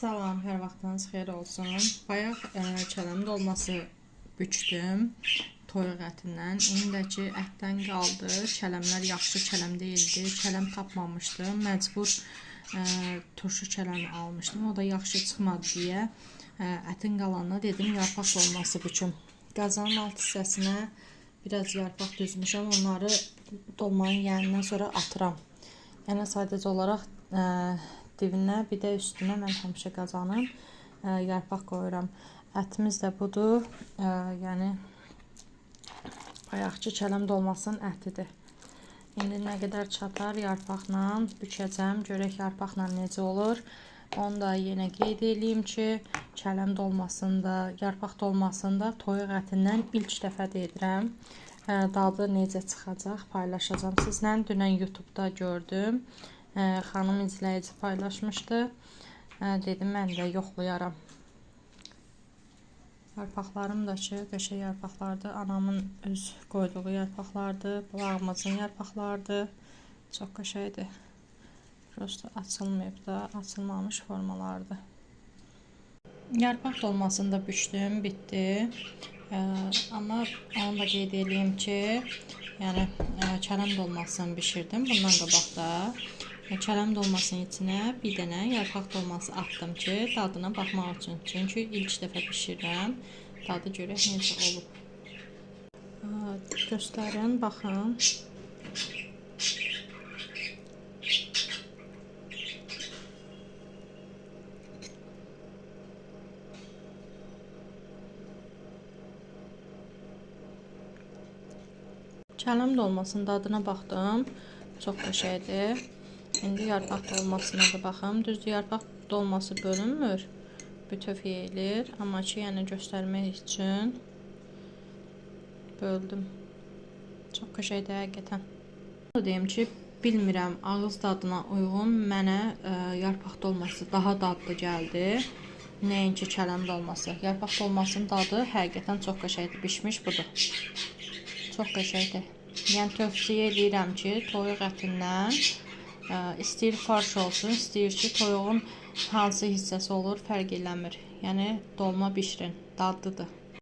Salam, hər vaxtınız xeyir olsun. Bayaq kələm dolması bükdüm toyuq ətindən. İndəki ətdən qaldı. Kələmlər yaxşı kələm deyildi. Kələm tapmamışdım. Məcbur turşu kələmi almışdım. O da yaxşı çıxmadı deyə ətin qalanına dedim yarpaq dolması büküm. Qazanın alt hissəsinə biraz yarpaq düzmüşəm. Onları dolmanın yenindən sonra atıram. Yəni sadəcə olaraq divinə, bir də üstünə mən həmişə qazanın yarpaq qoyuram. Ətimiz də budur. Yəni bayaqçı kələm dolmasının ətidir. İndi nə qədər çatar yarpaqla bükəcəm. Görək yarpaqla necə olur. Onu da yenə qeyd edeyim ki, kələm dolmasında, yarpaq dolmasında toyuq ətindən ilk dəfə edirəm. Dadı necə çıxacaq paylaşacağım sizlə. Dünən YouTube'da gördüm. Xanım izləyici paylaşmışdı. Dedim mən də yoxlayaram. Yarpaqlarım da ki, qəşəng yarpaqlardır. Anamın öz qoyduğu yarpaqlardır. Bağımızın yarpaqlardır. Çox qəşəngdir. Prosta açılmayıb da, açılmamış formalardır. Yarpaq dolmasını da bükdüm, bitdi. Amma onu da qeyd edeyim ki, yəni kələm dolmasını bişirdim. Bundan qabaq da kələm dolmasının içinə bir dənə yarpaq dolması atdım ki, dadına baxmaq üçün. Çünki ilk dəfə bişirirəm. Dadı görək necə olub. Göstərin, baxın. Kələm dolmasının dadına baxdım. Çox qəşəngdir. İndi yarpaq dolmasına da baxım. Düzdür, yarpaq dolması bölünmür. Bütöv yeyilir. Amma ki, yəni göstərmək üçün böldüm. Çox qəşəngdir həqiqətən. Deyim ki, bilmirəm, ağız dadına uyğun mənə yarpaq dolması daha dadlı gəldi. Nəinki kələm dolması. Yarpaq dolmasının dadı həqiqətən çox qəşəngdir. Bişmiş budur. Çox qəşəngdir. Yəni tövsiyə edirəm ki, toyuq ətindən istəyir farş olsun, istəyir ki, toyuğun hansı hissəsi olur, fərq eləmir. Yəni dolma bişirin, dadlıdır.